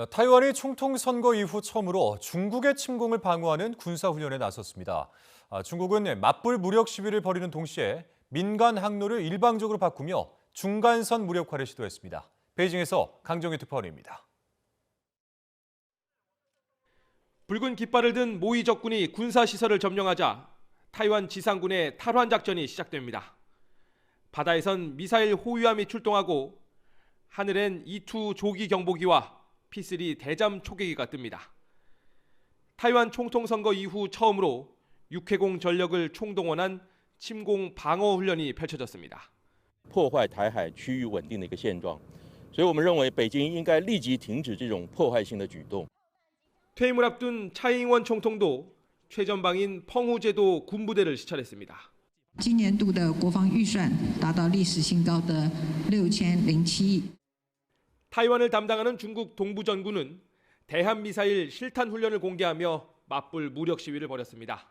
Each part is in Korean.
타이완이 총통 선거 이후 처음으로 중국의 침공을 방어하는 군사훈련에 나섰습니다. 중국은 맞불 무력 시위를 벌이는 동시에 민간 항로를 일방적으로 바꾸며 중간선 무력화를 시도했습니다. 베이징에서 강정희 특파원입니다. 붉은 깃발을 든 모이 적군이 군사시설을 점령하자 타이완 지상군의 탈환 작전이 시작됩니다. 바다에선 미사일 호위함이 출동하고 하늘엔 E2 조기 경보기와 P3 대잠 초계기가 뜹니다. 타이완 총통 선거 이후 처음으로 육해공 전력을 총동원한 침공 방어 훈련이 펼쳐졌습니다. 破坏台海区域稳定的一个现状，所以我们认为北京应该立即停止这种破坏性的举动。 퇴임을 앞둔 차이잉원 총통도 최전방인 펑후제도 군부대를 시찰했습니다. 今年度的国防预算达到历史新高的6007亿。 타이완을 담당하는 중국 동부전군은 대한미사일 실탄 훈련을 공개하며 맞불 무력 시위를 벌였습니다.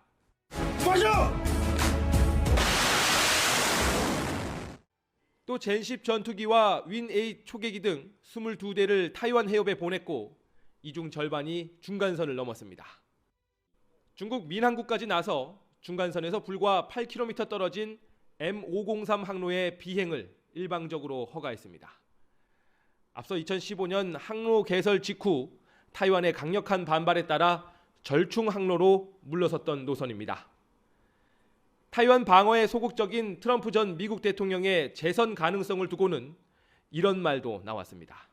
또 젠10 전투기와 윈8 초계기 등 22대를 타이완 해협에 보냈고 이 중 절반이 중간선을 넘었습니다. 중국 민항구까지 나서 중간선에서 불과 8km 떨어진 M503 항로의 비행을 일방적으로 허가했습니다. 앞서 2015년 항로 개설 직후 타이완의 강력한 반발에 따라 절충 항로로 물러섰던 노선입니다. 타이완 방어에 소극적인 트럼프 전 미국 대통령의 재선 가능성을 두고는 이런 말도 나왔습니다.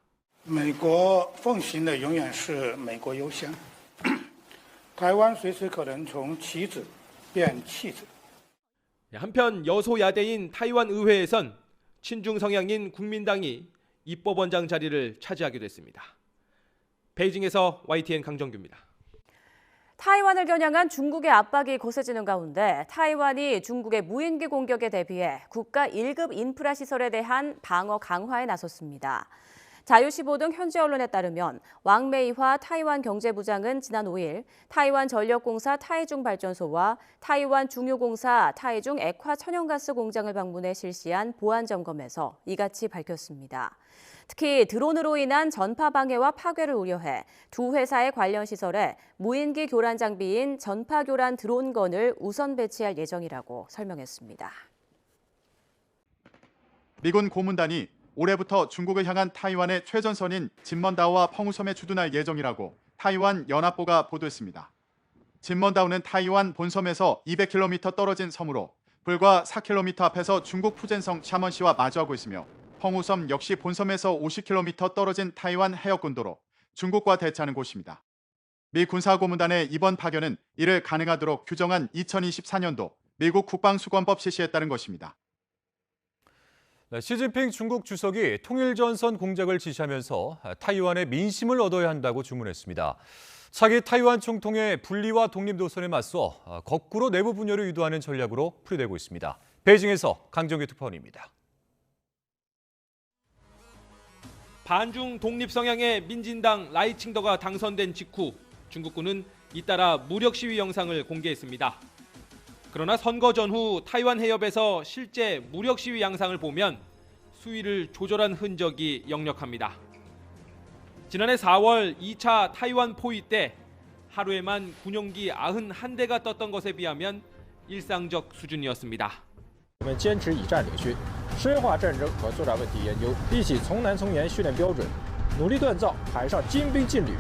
美国奉行的永远是美国优先，台湾随时可能从棋子变弃子。 한편 여소야대인 타이완 의회에선 친중 성향인 국민당이 입법원장 자리를 차지하기도 했습니다. 베이징에서 YTN 강정규입니다. 타이완을 겨냥한 중국의 압박이 거세지는 가운데 타이완이 중국의 무인기 공격에 대비해 국가 1급 인프라 시설에 대한 방어 강화에 나섰습니다. 자유시보 등 현지 언론에 따르면 왕메이화 타이완 경제부장은 지난 5일 타이완 전력공사 타이중 발전소와 타이완 중유공사 타이중 액화 천연가스 공장을 방문해 실시한 보안 점검에서 이같이 밝혔습니다. 특히 드론으로 인한 전파 방해와 파괴를 우려해 두 회사의 관련 시설에 무인기 교란 장비인 전파 교란 드론건을 우선 배치할 예정이라고 설명했습니다. 미군 고문단이 올해부터 중국을 향한 타이완의 최전선인 진먼다오와 펑우섬에 주둔할 예정이라고 타이완 연합보가 보도했습니다. 진먼다오는 타이완 본섬에서 200km 떨어진 섬으로 불과 4km 앞에서 중국 푸젠성 샤먼시와 마주하고 있으며 펑우섬 역시 본섬에서 50km 떨어진 타이완 해역군도로 중국과 대치하는 곳입니다. 미 군사고문단의 이번 파견은 이를 가능하도록 규정한 2024년도 미국 국방수권법 실시에 따른 것입니다. 시진핑 중국 주석이 통일전선 공작을 지시하면서 타이완의 민심을 얻어야 한다고 주문했습니다. 차기 타이완 총통의 분리와 독립 노선에 맞서 거꾸로 내부 분열을 유도하는 전략으로 풀이되고 있습니다. 베이징에서 강정규 특파원입니다. 반중 독립 성향의 민진당 라이칭더가 당선된 직후 중국군은 잇따라 무력 시위 영상을 공개했습니다. 그러나 선거 전후 타이완 해협에서 실제 무력 시위 양상을 보면 수위를 조절한 흔적이 역력합니다. 지난해 4월 2차 타이완 포위 때 하루에만 군용기 91대가 떴던 것에 비하면 일상적 수준이었습니다. 我们坚持以战领训，深化战争和作战问题研究，一起从难从严训练标准，努力锻造海上精兵劲旅。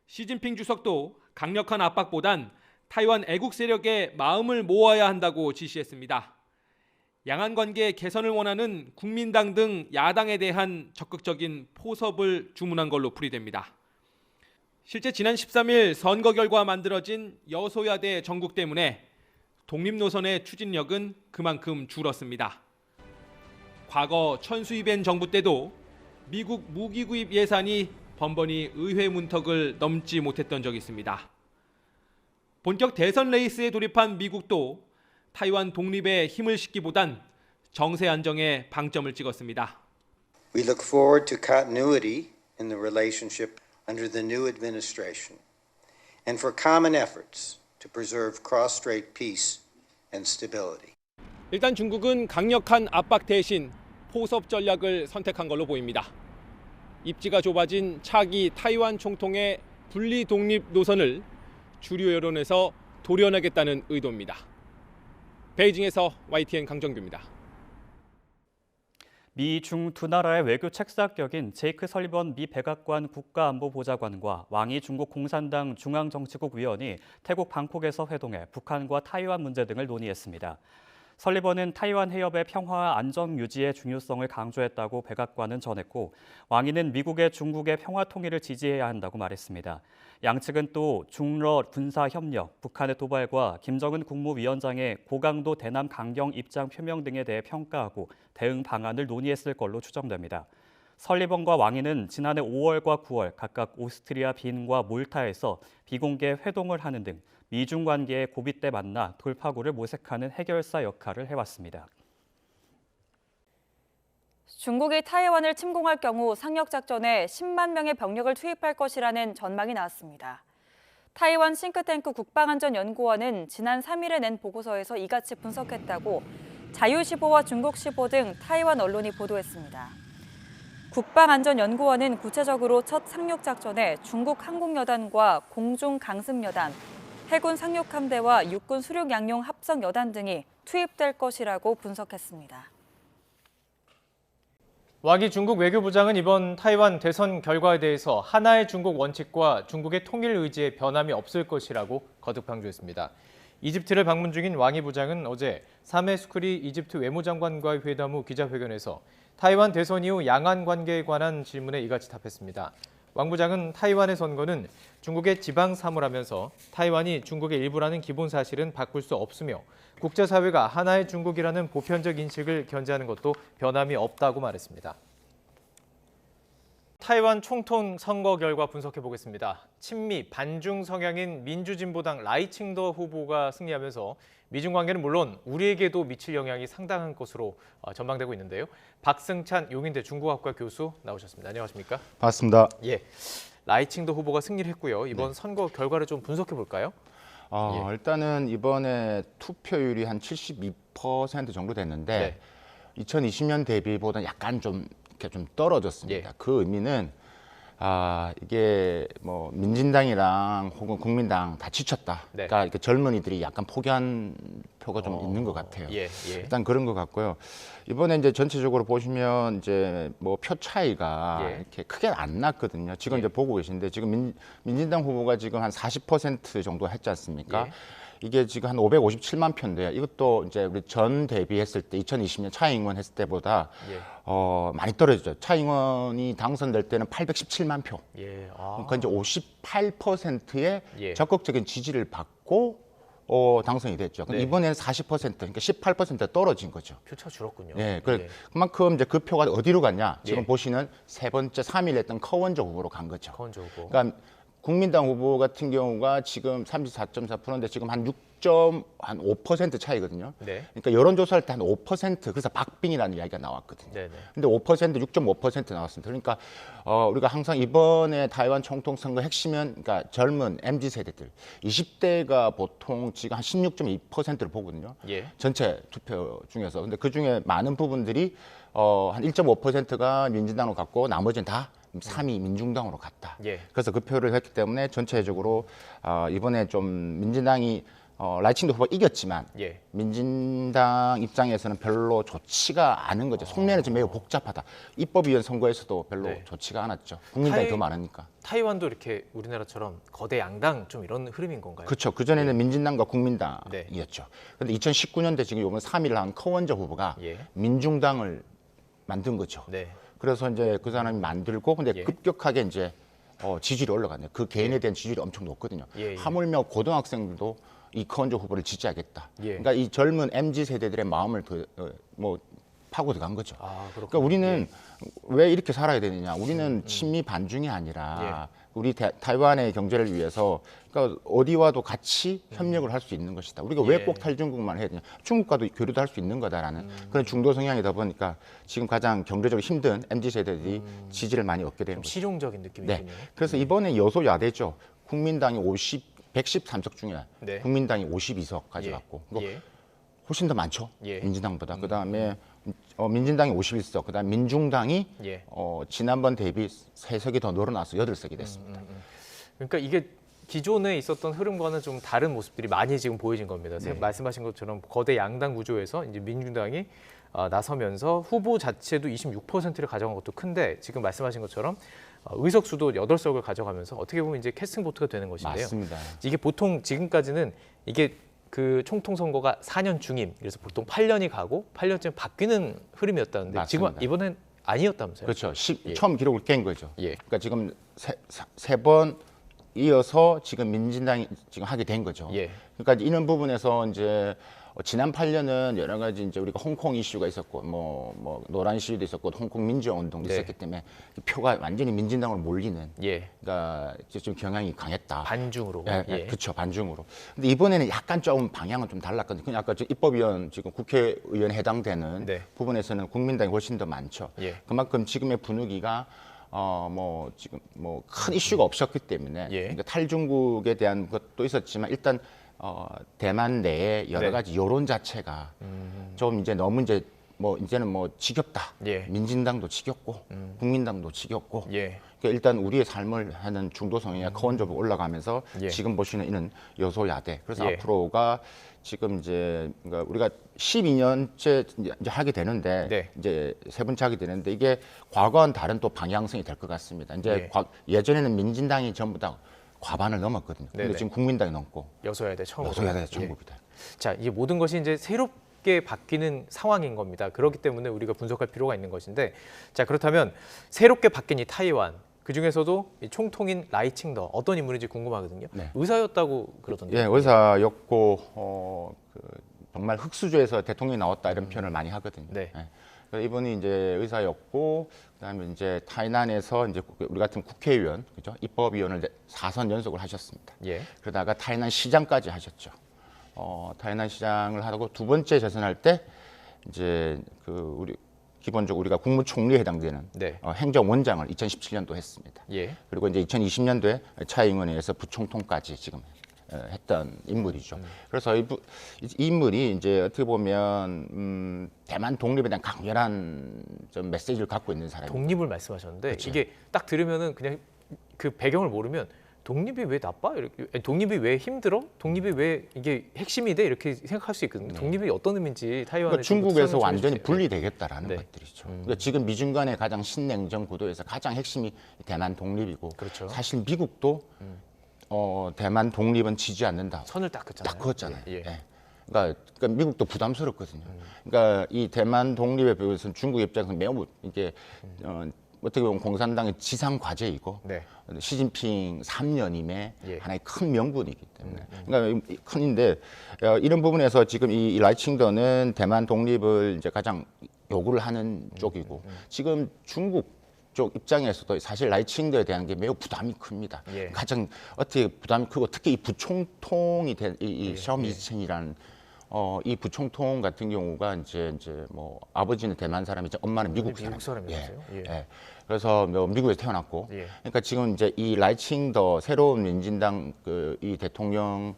시진핑 주석도 강력한 압박보단 타이완 애국 세력의 마음을 모아야 한다고 지시했습니다. 양안 관계 개선을 원하는 국민당 등 야당에 대한 적극적인 포섭을 주문한 걸로 풀이됩니다. 실제 지난 13일 선거 결과 만들어진 여소야대 정국 때문에 독립 노선의 추진력은 그만큼 줄었습니다. 과거 천수이벤 정부 때도 미국 무기 구입 예산이 번번이 의회 문턱을 넘지 못했던 적이 있습니다. 본격 대선 레이스에 돌입한 미국도 타이완 독립에 힘을 싣기보단 정세 안정에 방점을 찍었습니다. We look forward to continuity in the relationship under the new administration and for common efforts to preserve cross-strait peace and stability. 일단 중국은 강력한 압박 대신 포섭 전략을 선택한 걸로 보입니다. 입지가 좁아진 차기 타이완 총통의 분리 독립 노선을 주류 여론에서 도려내겠다는 의도입니다. 베이징에서 YTN 강정규입니다. 미, 중 두 나라의 외교 책사격인 제이크 설리번 미 백악관 국가안보보좌관과 왕이 중국 공산당 중앙정치국 위원이 태국 방콕에서 회동해 북한과 타이완 문제 등을 논의했습니다. 설리번은 타이완 해협의 평화와 안정 유지의 중요성을 강조했다고 백악관은 전했고, 왕이는 미국의 중국의 평화 통일을 지지해야 한다고 말했습니다. 양측은 또 중러 군사 협력, 북한의 도발과 김정은 국무위원장의 고강도 대남 강경 입장 표명 등에 대해 평가하고 대응 방안을 논의했을 걸로 추정됩니다. 설리번과 왕이는 지난해 5월과 9월 각각 오스트리아 빈과 몰타에서 비공개 회동을 하는 등 미중 관계의 고비 때 만나 돌파구를 모색하는 해결사 역할을 해왔습니다. 중국이 타이완을 침공할 경우 상륙작전에 10만 명의 병력을 투입할 것이라는 전망이 나왔습니다. 타이완 싱크탱크 국방안전연구원은 지난 3일에 낸 보고서에서 이같이 분석했다고 자유시보와 중국시보 등 타이완 언론이 보도했습니다. 국방안전연구원은 구체적으로 첫 상륙작전에 중국 항공여단과 공중강습여단, 해군 상륙함대와 육군 수륙양용 합성여단 등이 투입될 것이라고 분석했습니다. 왕이 중국 외교부장은 이번 타이완 대선 결과에 대해서 하나의 중국 원칙과 중국의 통일 의지에 변함이 없을 것이라고 거듭 강조했습니다. 이집트를 방문 중인 왕이 부장은 어제 사메 수크리 이집트 외무장관과의 회담 후 기자회견에서 타이완 대선 이후 양안 관계에 관한 질문에 이같이 답했습니다. 왕 부장은 타이완의 선거는 중국의 지방 사무라면서 타이완이 중국의 일부라는 기본 사실은 바꿀 수 없으며 국제사회가 하나의 중국이라는 보편적 인식을 견지하는 것도 변함이 없다고 말했습니다. 타이완 총통 선거 결과 분석해 보겠습니다. 친미 반중 성향인 민주진보당 라이칭더 후보가 승리하면서 미중 관계는 물론 우리에게도 미칠 영향이 상당한 것으로 전망되고 있는데요. 박승찬 용인대 중국학과 교수 나오셨습니다. 안녕하십니까? 반갑습니다. 예, 라이칭더 후보가 승리를 했고요. 이번 선거 결과를 좀 분석해 볼까요? 일단은 이번에 투표율이 한 72% 정도 됐는데 2020년 대비보다 약간 좀 떨어졌습니다. 그 의미는 이게 뭐 민진당이랑 혹은 국민당 다 지쳤다. 그러니까 이렇게 젊은이들이 약간 포기한 표가 좀 있는 것 같아요. 일단 그런 것 같고요. 이번에 이제 전체적으로 보시면 이제 뭐 표 차이가 이렇게 크게 안 났거든요. 지금 이제 보고 계신데 지금 민진당 후보가 지금 한 40% 정도 했지 않습니까? 이게 지금 한 557만 표인데요. 이것도 이제 우리 전 대비했을 때 2020년 차잉원 했을 때보다 많이 떨어졌죠. 차잉원이 당선될 때는 817만 표. 그러니까 이제 58%의 적극적인 지지를 받고 당선이 됐죠. 근데 이번에는 40%, 그러니까 18% 떨어진 거죠. 표차 줄었군요. 그만큼 이제 그 표가 어디로 갔냐? 지금 보시는 세 번째 3위를 했던 커원저 후보로 간 거죠. 커원저 후보. 그러니까 국민당 후보 같은 경우가 지금 34.4%인데 지금 한 6.5% 차이거든요. 그러니까 여론조사할 때 한 5%, 그래서 박빙이라는 이야기가 나왔거든요. 근데 5%, 6.5% 나왔습니다. 그러니까 우리가 항상 이번에 타이완 총통 선거 핵심은 그러니까 젊은 MZ 세대들, 20대가 보통 지금 한 16.2%를 보거든요. 전체 투표 중에서. 근데 그 중에 많은 부분들이 한 1.5%가 민진당으로 갔고 나머지는 다 3위 민중당으로 갔다. 그래서 그 표를 했기 때문에 전체적으로 이번에 좀 민진당이 라이칭더 후보가 이겼지만 민진당 입장에서는 별로 좋지가 않은 거죠. 속내는 좀 매우 복잡하다. 입법위원 선거에서도 별로 좋지가 않았죠. 국민당이 더 많으니까. 타이완도 이렇게 우리나라처럼 거대 양당 좀 이런 흐름인 건가요? 그렇죠. 그전에는 민진당과 국민당이었죠. 그런데 2019년대 지금 이번 3위를 한 커원저 후보가 민중당을 만든 거죠. 그래서 이제 그 사람이 만들고 근데 급격하게 이제 지지율이 올라갔네요. 그 개인에 대한 지지율이 엄청 높거든요. 하물며 고등학생들도 이 커원저 후보를 지지하겠다. 그러니까 이 젊은 MZ 세대들의 마음을 파고 들어간 거죠. 그러니까 우리는 왜 이렇게 살아야 되느냐? 우리는 친미 반중이 아니라 우리 타이완의 경제를 위해서 그러니까 어디와도 같이 협력을 할 수 있는 것이다. 우리가 왜 꼭 탈중국만 해야 되냐? 중국과도 교류도 할 수 있는 거다라는 그런 중도 성향이다 보니까 지금 가장 경제적으로 힘든 MZ 세대들이 지지를 많이 얻게 되는 거죠. 실용적인 느낌이군요. 그래서 이번에 여소야대죠. 국민당이 113석 중에 국민당이 52석 가져갔고 훨씬 더 많죠. 예. 민진당보다. 그다음에 민진당이 51석, 그다음 민중당이 예. 지난번 대비 3석이 더 늘어나서 8석이 됐습니다. 그러니까 이게 기존에 있었던 흐름과는 좀 다른 모습들이 많이 지금 보여진 겁니다. 네. 말씀하신 것처럼 거대 양당 구조에서 이제 민중당이 나서면서 후보 자체도 26%를 가져간 것도 큰데 지금 말씀하신 것처럼 의석수도 8석을 가져가면서 어떻게 보면 이제 캐스팅 보트가 되는 것인데요. 맞습니다. 이게 보통 지금까지는 이게 그 총통 선거가 4년 중임, 그래서 보통 8년이 가고 8년쯤 바뀌는 흐름이었다는데 맞습니다. 지금 이번엔 아니었다면서요? 그렇죠. 예. 처음 기록을 깬 거죠. 예. 그러니까 지금 세 번 이어서 지금 민진당이 지금 하게 된 거죠. 예. 그러니까 이런 부분에서 이제 지난 8년은 여러 가지 이제 우리가 홍콩 이슈가 있었고 뭐 노란 시위도 있었고 홍콩 민주화 운동도 네. 있었기 때문에 표가 완전히 민진당으로 몰리는 예. 그러니까 좀 경향이 강했다. 반중으로. 예, 그렇죠. 반중으로. 근데 이번에는 약간 좀 방향은 좀 달랐거든요. 그냥 아까 입법위원 지금 국회의원 해당되는 네. 부분에서는 국민당이 훨씬 더 많죠. 예. 그만큼 지금의 분위기가 지금 큰 이슈가 없었기 때문에 예. 그러니까 탈중국에 대한 것도 있었지만 일단 대만 내에 여러 네. 가지 여론 자체가 좀 이제 너무 이제는 지겹다. 예. 민진당도 지겹고 국민당도 지겹고 예. 그러니까 일단 우리의 삶을 하는 중도 성향이 커원적으로 올라가면서 예. 지금 보시는 이런 여소야대. 그래서 예. 앞으로가 지금 이제 그러니까 우리가 12년째 이제 하게 되는데 네. 이제 세 번째 하게 되는데 이게 과거와는 다른 또 방향성이 될 것 같습니다. 이제 예. 예전에는 민진당이 전부 다 과반을 넘었거든요. 근데 네네. 지금 국민당이 넘고 여소야대 처음으로. 여소야대 예. 전국이다. 자, 이 모든 것이 이제 새롭게 바뀌는 상황인 겁니다. 그렇기 때문에 우리가 분석할 필요가 있는 것인데, 자 그렇다면 새롭게 바뀐 이 타이완, 그 중에서도 이 총통인 라이칭더 어떤 인물인지 궁금하거든요. 네. 의사였다고 그러던데요. 예, 의사였고 정말 흑수저에서 대통령이 나왔다 이런 표현을 많이 하거든요. 네. 예. 그래서 이분이 이제 의사였고 그다음에 이제 타이난에서 이제 우리 같은 국회의원, 그죠? 입법위원을 4선 연속을 하셨습니다. 예. 그러다가 타이난 시장까지 하셨죠. 타이난 시장을 하고 두 번째 재선할 때 이제 우리 기본적으로 우리가 국무총리에 해당되는 네. 행정원장을 2017년도 했습니다. 예. 그리고 이제 2020년도에 차이잉원에 의해서 부총통까지 지금 했던 인물이죠. 그래서 이 인물이 이제 어떻게 보면 대만 독립에 대한 강렬한 좀 메시지를 갖고 있는 사람입니다. 독립을 말씀하셨는데 그렇죠. 이게 딱 들으면은 그냥 그 배경을 모르면 독립이 왜 나빠? 이렇게 독립이 왜 힘들어? 독립이 왜 이게 핵심이 돼? 이렇게 생각할 수 있거든요. 독립이 어떤 의미인지 타이완에 그러니까 중국에서 완전히 해주세요. 분리되겠다라는 네. 것들이죠. 그러니까 지금 미중 간의 가장 신냉전 구도에서 가장 핵심이 대만 독립이고 그렇죠. 사실 미국도 대만 독립은 지지 않는다. 선을 딱 긋잖아요. 딱 그었잖아요. 예. 예. 그러니까 미국도 부담스럽거든요. 그러니까 이 대만 독립에 비해서는 중국 입장에서 매우 이게 어떻게 보면 공산당의 지상 과제이고 네. 시진핑 3년임의 예. 하나의 큰 명분이기 때문에 그러니까 큰인데 이런 부분에서 지금 이 라이칭더는 대만 독립을 이제 가장 요구를 하는 쪽이고 지금 중국 쪽 입장에서도 사실 라이칭더에 대한 게 매우 부담이 큽니다. 예. 가장 어떻게 부담이 크고 특히 이 부총통이 된 이 예. 샤오미첸이라는 이 부총통 같은 경우가 이제 뭐 아버지는 대만 사람이죠, 엄마는 미국 사람이었어요. 예. 예. 예. 그래서 미국에서 태어났고, 예. 그러니까 지금 이제 이 라이칭더 새로운 민진당 이 대통령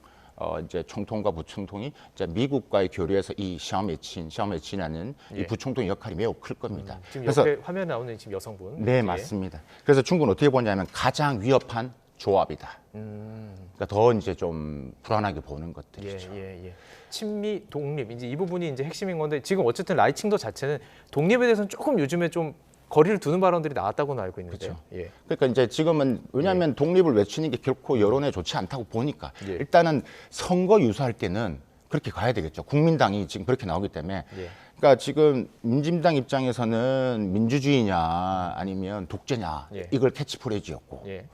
이제 총통과 부총통이 이제 미국과의 교류에서 이 샤오메친이라는 예. 이 부총통의 역할이 매우 클 겁니다. 지금 그래서 옆에 화면에 나오는 지금 여성분. 네, 예. 맞습니다. 그래서 중국은 어떻게 보냐면 가장 위협한 조합이다. 그러니까 더 이제 좀 불안하게 보는 것들이죠. 예. 친미 독립 이제 이 부분이 이제 핵심인 건데 지금 어쨌든 라이칭더 자체는 독립에 대해서는 조금 요즘에 좀 거리를 두는 발언들이 나왔다고는 알고 있는데요. 그렇죠. 예. 그러니까 이제 지금은 왜냐하면 독립을 외치는 게 결코 여론에 좋지 않다고 보니까 예. 일단은 선거 유사할 때는 그렇게 가야 되겠죠. 국민당이 지금 그렇게 나오기 때문에. 예. 그러니까 지금 민진당 입장에서는 민주주의냐 아니면 독재냐 예. 이걸 캐치프레이즈였고 예.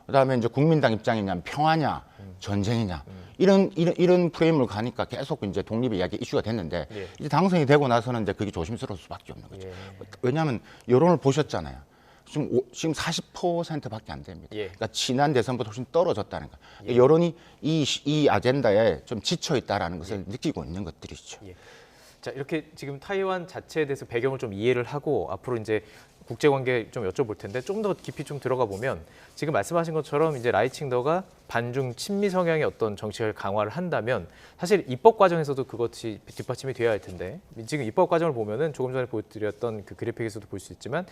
그다음에 이제 국민당 입장이냐면 평화냐 전쟁이냐 이런 프레임을 가니까 계속 이제 독립의 이야기 이슈가 됐는데 예. 이제 당선이 되고 나서는 이제 그게 조심스러울 수밖에 없는 거죠. 예. 왜냐하면 여론을 보셨잖아요. 지금 40%밖에 안 됩니다. 예. 그러니까 지난 대선보다 훨씬 떨어졌다는 거. 그러니까 여론이 이 아젠다에 좀 지쳐 있다라는 것을 느끼고 있는 것들이죠. 예. 자, 이렇게 지금 타이완 자체에 대해서 배경을 좀 이해를 하고 앞으로 이제 국제 관계 좀 여쭤볼 텐데 좀 더 깊이 좀 들어가 보면 지금 말씀하신 것처럼 이제 라이칭더가 반중 친미 성향의 어떤 정책을 강화를 한다면 사실 입법 과정에서도 그것이 뒷받침이 되어야 할 텐데 지금 입법 과정을 보면은 조금 전에 보여드렸던 그 그래픽에서도 볼 수 있지만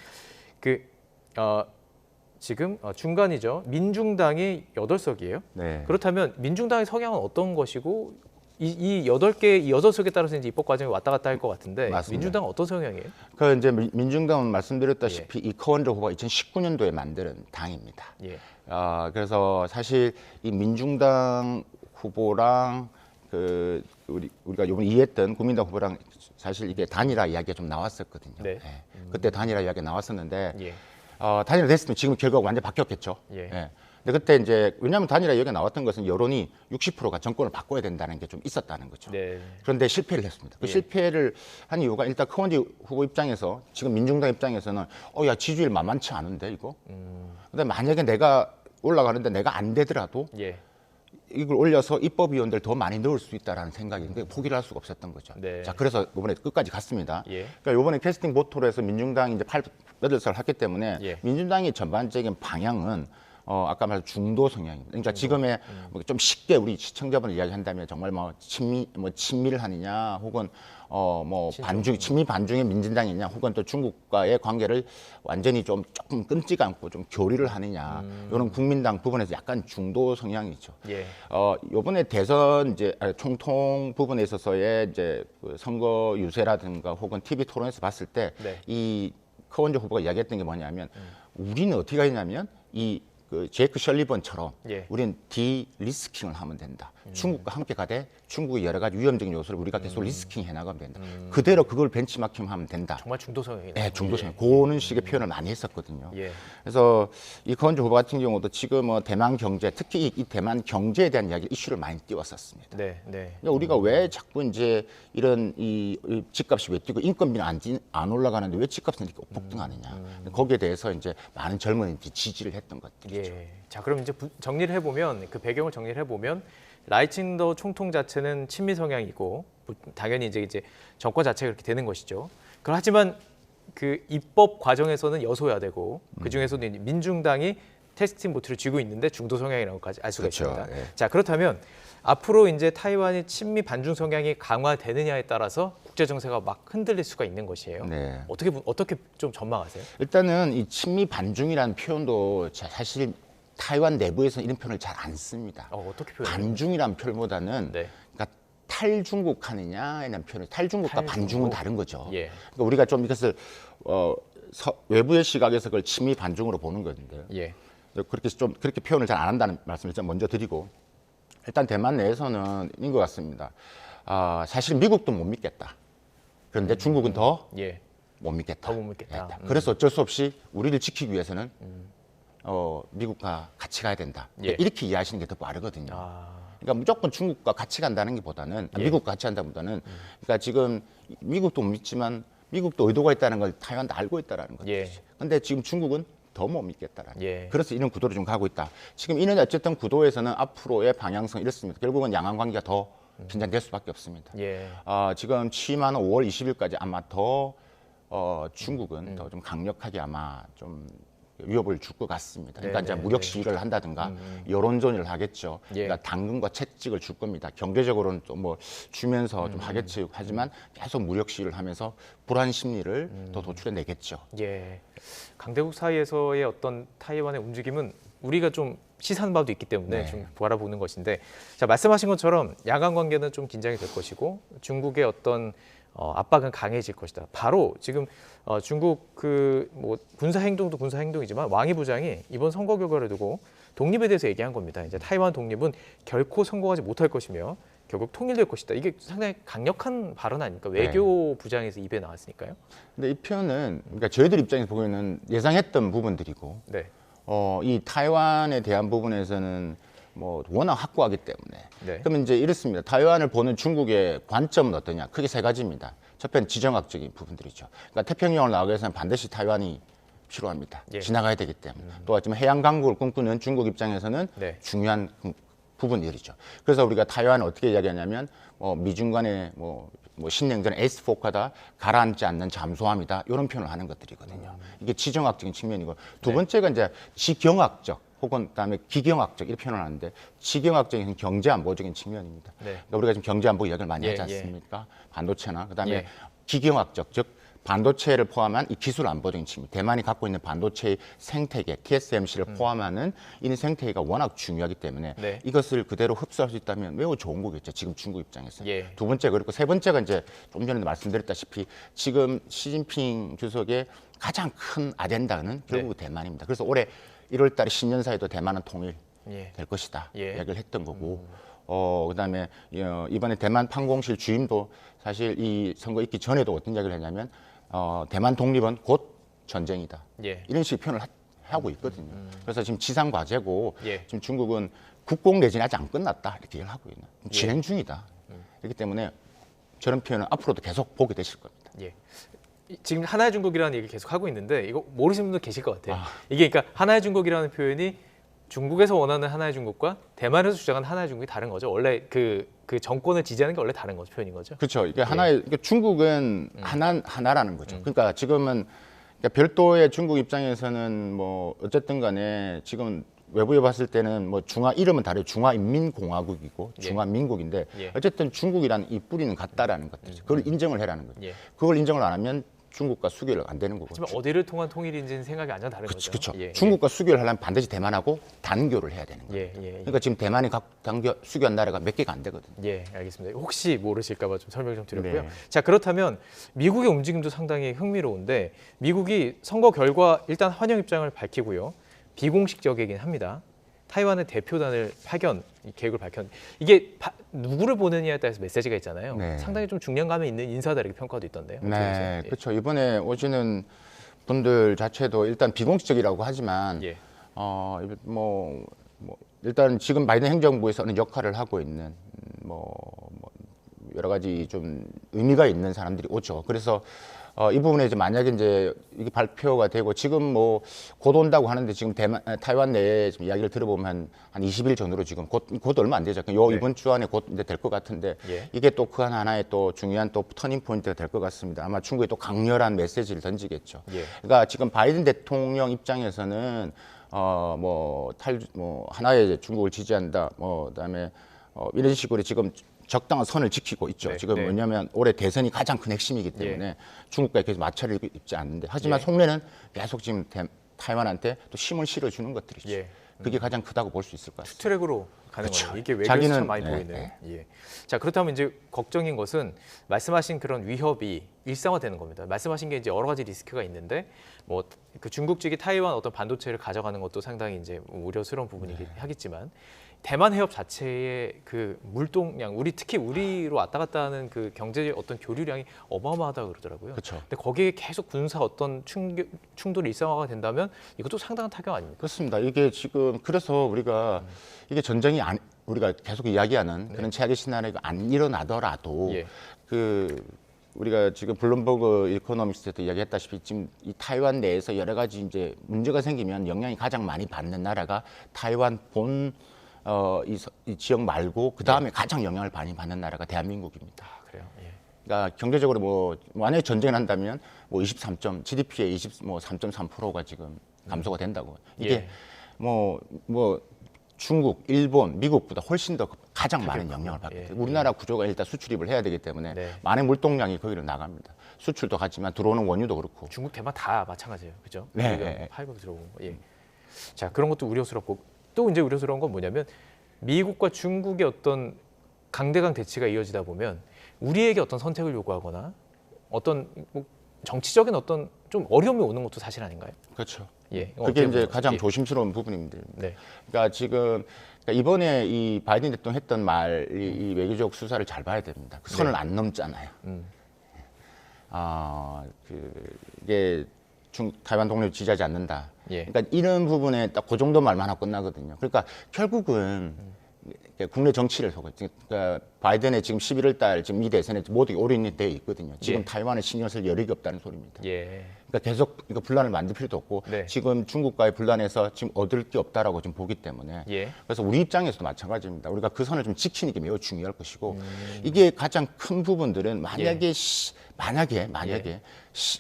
지금 중간이죠. 민중당이 8석이에요. 네. 그렇다면 민중당의 성향은 어떤 것이고 이 8개, 이 6석에 따라서 이제 입법 과정이 왔다 갔다 할 것 같은데 맞습니다. 민중당은 어떤 성향이에요? 그 이제 민중당은 말씀드렸다시피 이柯원조 후보가 2019년도에 만든 당입니다. 예. 그래서 사실 이 민중당 후보랑 우리가 이번에 이해했던 국민당 후보랑 사실 이게 단일화 이야기가 좀 나왔었거든요. 네. 그때 단일화 이야기가 나왔었는데 예. 단일화 됐으면 지금 결과가 완전 바뀌었겠죠. 예. 근데 그때 이제 왜냐하면 단일화 이야기가 나왔던 것은 여론이 60%가 정권을 바꿔야 된다는 게 좀 있었다는 거죠. 네. 그런데 실패를 했습니다. 그 실패를 한 이유가 일단柯원지 후보 입장에서 지금 민중당 입장에서는 야 지지율 만만치 않은데 이거. 근데 만약에 내가 올라가는데 내가 안 되더라도 이걸 올려서 입법위원들 더 많이 넣을 수 있다라는 생각이 포기를 할 수가 없었던 거죠. 네. 자, 그래서 이번에 끝까지 갔습니다. 예. 그러니까 이번에 캐스팅 보토로 해서 민중당이 이제 8살 했기 때문에 민중당의 전반적인 방향은 아까 말한 중도 성향입니다. 그러니까 지금의 좀 쉽게 우리 시청자분들 이야기한다면 정말 친미를 하느냐, 혹은 친미 반중의 민진당이냐, 혹은 또 중국과의 관계를 완전히 조금 끊지가 않고 좀 교리를 하느냐, 이런 국민당 부분에서 약간 중도 성향이죠. 이번에 대선 이제 총통 부분에 있어서의 이제 그 선거 유세라든가 혹은 TV 토론에서 봤을 때 이柯원조 후보가 이야기했던 게 뭐냐면 우리는 어떻게 하냐면 그 제이크 셜리번처럼 우리는 디리스킹을 하면 된다. 중국과 함께 가되 중국의 여러 가지 위험적인 요소를 우리가 계속 리스킹 해나가면 된다. 그대로 그걸 벤치마킹하면 된다. 정말 중도 성향이네요. 네, 중도 성향. 그런 식의 표현을 많이 했었거든요. 그래서 이柯원조 후보 같은 경우도 지금 대만 경제, 특히 이 대만 경제에 대한 이야기 이슈를 많이 띄웠었습니다. 그러니까 우리가 왜 자꾸 이제 이런 이 집값이 왜 뛰고 인건비는 안 올라가는데 왜 집값은 이렇게 폭등하느냐. 거기에 대해서 이제 많은 젊은이들이 지지를 했던 것들이죠. 자, 그럼 이제 정리를 해보면 그 배경을 정리를 해보면 라이칭더 총통 자체는 친미 성향이고 당연히 이제 정권 자체가 그렇게 되는 것이죠. 하지만 그 입법 과정에서는 여소야되고 그 중에서도 이제 민중당이 테스팅 보트를 쥐고 있는데 중도 성향이라고까지 알 수가 있습니다. 자, 그렇다면 앞으로 이제 타이완의 친미 반중 성향이 강화되느냐에 따라서 국제 정세가 막 흔들릴 수가 있는 것이에요. 어떻게 좀 전망하세요? 일단은 이 친미 반중이라는 표현도 사실 타이완 내부에서는 이런 표현을 잘 안 씁니다. 어떻게 표현해요? 반중이라는 표현보다는 그러니까 탈중국하느냐라는 표현을 탈중국과 반중은 다른 거죠. 그러니까 우리가 좀 이것을 외부의 시각에서 그걸 친미 반중으로 보는 건데요. 그렇게 표현을 잘 안 한다는 말씀을 좀 먼저 드리고 일단 대만 내에서는 인 것 같습니다. 사실 미국도 못 믿겠다. 그런데 중국은 더 못 믿겠다. 더 못 믿겠다. 그래서 어쩔 수 없이 우리를 지키기 위해서는 미국과 같이 가야 된다. 이렇게 이해하시는 게 더 빠르거든요. 그러니까 무조건 중국과 같이 간다는 게보다는 미국과 같이 한다보다는 그러니까 지금 미국도 못 믿지만 미국도 의도가 있다는 걸 타이완도 알고 있다라는 거죠. 그런데 지금 중국은 더 못 믿겠다라는. 그래서 이런 구도로 좀 가고 있다. 지금 이런 어쨌든 구도에서는 앞으로의 방향성 이렇습니다. 결국은 양안 관계가 더 긴장될 수밖에 없습니다. 지금 취임하는 5월 20일까지 아마 더 중국은 더 좀 강력하게 아마 좀 위협을 줄 것 같습니다. 그러니까 이제 무력 시위를 한다든가 여론전을 하겠죠. 그러니까 당근과 채찍을 줄 겁니다. 경제적으로는 또 뭐 주면서 좀 하겠지. 하지만 계속 무력 시위를 하면서 불안 심리를 더 도출해내겠죠. 강대국 사이에서의 어떤 타이완의 움직임은 우리가 좀 시사하는 바도 있기 때문에 좀 바라보는 것인데, 자, 말씀하신 것처럼 양안 관계는 좀 긴장이 될 것이고 중국의 어떤 압박은 강해질 것이다. 바로 지금 중국 뭐 군사 행동도 군사 행동이지만 왕이 부장이 이번 선거 결과를 두고 독립에 대해서 얘기한 겁니다. 이제 타이완 독립은 결코 성공하지 못할 것이며 결국 통일될 것이다. 이게 상당히 강력한 발언 아닙니까? 외교 부장에서 입에 나왔으니까요. 근데 이 표현은 그러니까 저희들 입장에서 보면은 예상했던 부분들이고, 이 타이완에 대한 부분에서는 뭐 워낙 확고하기 때문에. 그러면 이제 이렇습니다. 타이완을 보는 중국의 관점은 어떠냐? 크게 세 가지입니다. 첫 번째는 지정학적인 부분들이죠. 그러니까 태평양을 나가기 위해서는 반드시 타이완이 필요합니다. 지나가야 되기 때문에. 또 하지만 해양 강국을 꿈꾸는 중국 입장에서는 중요한 부분들이죠. 그래서 우리가 타이완을 어떻게 이야기하냐면 미중 간의 뭐 뭐 신냉전의 에이스4카다, 가라앉지 않는 잠수함이다, 이런 표현을 하는 것들이거든요. 이게 지정학적인 측면이고, 두 번째가 이제 지경학적 혹은 그다음에 기경학적 이렇게 표현을 하는데, 지경학적인 경제안보적인 측면입니다. 그러니까 우리가 지금 경제안보 이야기를 많이 하지 않습니까? 반도체나 그다음에 기경학적, 즉 반도체를 포함한 이 기술 안보적인 측면, 대만이 갖고 있는 반도체의 생태계, TSMC를 포함하는 이 생태계가 워낙 중요하기 때문에 이것을 그대로 흡수할 수 있다면 매우 좋은 거겠죠. 지금 중국 입장에서. 두 번째, 그리고 세 번째가 이제 좀 전에 말씀드렸다시피 지금 시진핑 주석의 가장 큰 아젠다는 결국 대만입니다. 그래서 올해 1월 달에 신년사에도 대만은 통일될 것이다 이야기를 했던 거고, 그다음에 이번에 대만 판공실 주임도 사실 이 선거 있기 전에도 어떤 이야기를 했냐면 대만 독립은 곧 전쟁이다. 이런 식의 표현을 하고 있거든요. 그래서 지금 지상 과제고 지금 중국은 국공 내진이 아직 안 끝났다 이렇게 얘기를 하고 있는 진행 중이다. 그렇기 때문에 저런 표현은 앞으로도 계속 보게 되실 겁니다. 지금 하나의 중국이라는 얘기를 계속 하고 있는데 이거 모르시는 분도 계실 것 같아요. 이게 그러니까 하나의 중국이라는 표현이 중국에서 원하는 하나의 중국과 대만에서 주장하는 하나의 중국이 다른 거죠. 원래 그 정권을 지지하는 게 원래 다른 거죠, 표현인 거죠. 그렇죠. 이게 하나의 그러니까 중국은 하나라는 거죠. 그러니까 지금은 그러니까 별도의 중국 입장에서는 뭐 어쨌든 간에 지금 외부에 봤을 때는 뭐 중화 이름은 다르죠. 중화인민공화국이고 중화민국인데 어쨌든 중국이라는 이 뿌리는 같다라는 것들이죠. 그걸 인정을 해라는 거죠. 그걸 인정을 안 하면 중국과 수교를 안 되는 거고. 하지만 어디를 통한 통일인지는 생각이 완전 다른 거죠. 그렇죠. 중국과 수교를 하려면 반드시 대만하고 단교를 해야 되는 거예요. 그러니까 지금 대만이 각 단교 수교한 나라가 몇 개가 안 되거든요. 알겠습니다. 혹시 모르실까 봐 좀 설명 좀 드렸고요. 자, 그렇다면 미국의 움직임도 상당히 흥미로운데 미국이 선거 결과 일단 환영 입장을 밝히고요. 비공식적이긴 합니다. 타이완의 대표단을 파견 계획을 밝혔는데 이게 누구를 보느냐에 따라서 메시지가 있잖아요. 상당히 좀 중량감이 있는 인사다 이렇게 평가도 있던데요. 네, 그렇죠. 이번에 오시는 분들 자체도 일단 비공식적이라고 하지만 뭐 일단 지금 바이든 행정부에서는 역할을 하고 있는 뭐 여러 가지 좀 의미가 있는 사람들이 오죠. 그래서 이 부분에 이제 만약에 이제 이게 발표가 되고 지금 뭐 곧 온다고 하는데 지금 타이완 내에 지금 이야기를 들어보면 한 20일 전후로 지금 곧 얼마 안 되죠. 이번 주 안에 곧 이제 될 것 같은데 이게 또 그 하나의 또 중요한 또 터닝 포인트가 될 것 같습니다. 아마 중국에 또 강렬한 메시지를 던지겠죠. 그러니까 지금 바이든 대통령 입장에서는 뭐 하나의 중국을 지지한다. 그다음에 이런 식으로 지금 적당한 선을 지키고 있죠. 지금 왜냐하면 올해 대선이 가장 큰 핵심이기 때문에 중국과 계속 마찰을 입지 않는데 하지만 속내는 계속 지금 타이완한테 또 힘을 실어주는 것들이죠. 그게 가장 크다고 볼 수 있을 것 같습니다. 투트랙으로 가는 거예요. 이게 외교에서 참 많이 보이네요. 자, 그렇다면 이제 걱정인 것은 말씀하신 그런 위협이 일상화되는 겁니다. 말씀하신 게 이제 여러 가지 리스크가 있는데 뭐 그 중국 측이 타이완 어떤 반도체를 가져가는 것도 상당히 이제 우려스러운 부분이긴 하겠지만 대만 해협 자체의 그 물동량, 특히 우리로 왔다 갔다 하는 그 경제 어떤 교류량이 어마어마하다고 그러더라고요. 근데 거기에 계속 군사 어떤 충돌이 일상화가 된다면 이것도 상당한 타격 아닙니까? 그렇습니다. 이게 지금 그래서 우리가 이게 전쟁이 우리가 계속 이야기하는 그런 최악의 시나리오가 안 일어나더라도 우리가 지금 블룸버그 이코노미스트에도 이야기했다시피 지금 이 타이완 내에서 여러 가지 이제 문제가 생기면 영향이 가장 많이 받는 나라가 타이완 이 지역 말고 그 다음에 가장 영향을 많이 받는 나라가 대한민국입니다. 그래요? 그러니까 경제적으로 뭐 만약에 전쟁을 한다면 뭐 GDP의 3.3%가 지금 감소가 된다고. 이게 뭐 중국, 일본, 미국보다 훨씬 더 가장 많은 영향을 받게 돼요. 우리나라 구조가 일단 수출입을 해야 되기 때문에 많은 물동량이 거기로 나갑니다. 수출도 가지만 들어오는 원유도 그렇고. 중국, 대만 다 마찬가지예요, 그죠? 팔고 들어오는 거. 자, 그런 것도 우려스럽고 또 이제 우려스러운 건 뭐냐면 미국과 중국의 어떤 강대강 대치가 이어지다 보면 우리에게 어떤 선택을 요구하거나 어떤 정치적인 어떤 좀 어려움이 오는 것도 사실 아닌가요? 그렇죠. 그게 이제 가장 조심스러운 부분입니다. 그러니까 지금 이번에 이 바이든 대통령 했던 말이 이 외교적 수사를 잘 봐야 됩니다. 그 선을 안 넘잖아요. 이게 타이완 독립을 지지하지 않는다. 그러니까 이런 부분에 딱 그 정도 말만 하고 끝나거든요. 그러니까 결국은 국내 정치를 속에 그러니까 바이든의 지금 11월 달 지금 미 대선에 모두 올인이 되어 있거든요. 지금 타이완에 신경 쓸 여력이 없다는 소리입니다. 그러니까 계속 이거 분란을 만들 필요도 없고 지금 중국과의 분란에서 지금 얻을 게 없다라고 지금 보기 때문에 그래서 우리 입장에서도 마찬가지입니다. 우리가 그 선을 좀 지키는 게 매우 중요할 것이고 이게 가장 큰 부분들은 만약에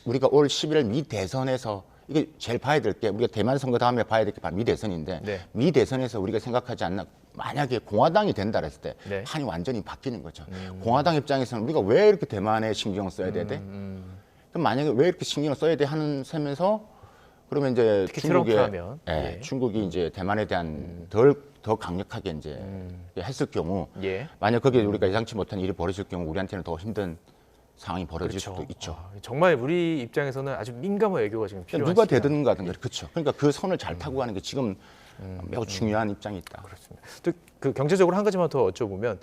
우리가 올 11월 미 대선에서 이게 제일 봐야 될 게 우리가 대만 선거 다음에 봐야 될 게 바로 미 대선인데 미 대선에서 우리가 생각하지 않나 만약에 공화당이 된다 했을 때 판이 완전히 바뀌는 거죠. 공화당 입장에서는 우리가 왜 이렇게 대만에 신경을 써야 돼? 그럼 만약에 왜 이렇게 신경을 써야 돼 하는 셈에서 그러면 이제 중국이 이제 대만에 대한 더 강력하게 이제 했을 경우 만약 거기에 우리가 예상치 못한 일이 벌어질 경우 우리한테는 더 힘든 상황이 벌어질 수도 있죠. 정말 우리 입장에서는 아주 민감한 외교가 지금 필요하죠. 누가 되든 가든 그렇죠. 그러니까 그 선을 잘 타고 가는 게 지금 매우 중요한 입장이 있다. 그렇습니다. 또 그 경제적으로 한 가지만 더 여쭤보면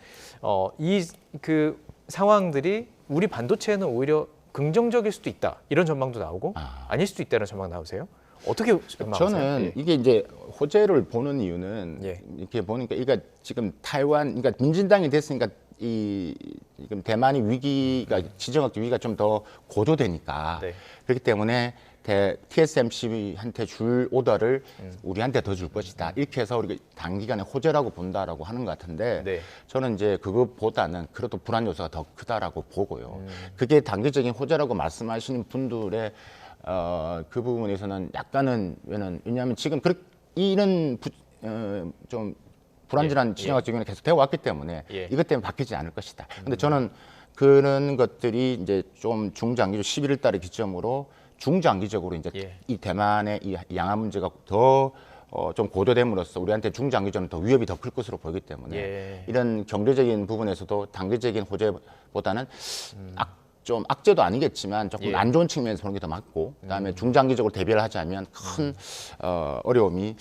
이 그 상황들이 우리 반도체에는 오히려 긍정적일 수도 있다 이런 전망도 나오고 아닐 수도 있다는 전망 나오세요? 어떻게 전망하세요? 저는 이게 이제 호재를 보는 이유는 이렇게 보니까 이게 지금 타이완 그러니까 민진당이 됐으니까 지금 대만이 위기가 지정학적 위기가 좀 더 고조되니까 그렇기 때문에 TSMC한테 줄 오더를 우리한테 더 줄 것이다. 이렇게 해서 우리가 단기간에 호재라고 본다라고 하는 것 같은데 저는 이제 그것보다는 그래도 불안 요소가 더 크다라고 보고요. 그게 단기적인 호재라고 말씀하시는 분들의 그 부분에서는 약간은 왜냐하면 지금 이런 좀 불안전한 지정학적 위기는 계속 되어 왔기 때문에 이것 때문에 바뀌지 않을 것이다. 근데 저는 그런 것들이 이제 좀 중장기적 11월 달을 기점으로 중장기적으로 이제 이 대만의 이 양안 문제가 더 좀 고조됨으로써 우리한테 중장기적으로 더 위협이 더 클 것으로 보이기 때문에 이런 경제적인 부분에서도 단기적인 호재보다는 좀 악재도 아니겠지만 조금 안 좋은 측면에서 보는 게 더 맞고 그다음에 중장기적으로 대비를 하자면 큰 어려움이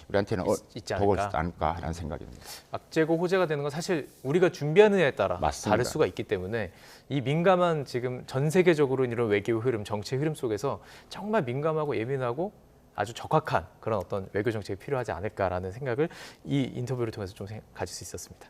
우리한테는 있지 보고 있지 않을까라는 생각입니다. 악재고 호재가 되는 건 사실 우리가 준비하느냐에 따라 다를 수가 있기 때문에 이 민감한 지금 전 세계적으로 이런 외교 흐름, 정치 흐름 속에서 정말 민감하고 예민하고 아주 적확한 그런 어떤 외교 정책이 필요하지 않을까라는 생각을 이 인터뷰를 통해서 좀 가질 수 있었습니다.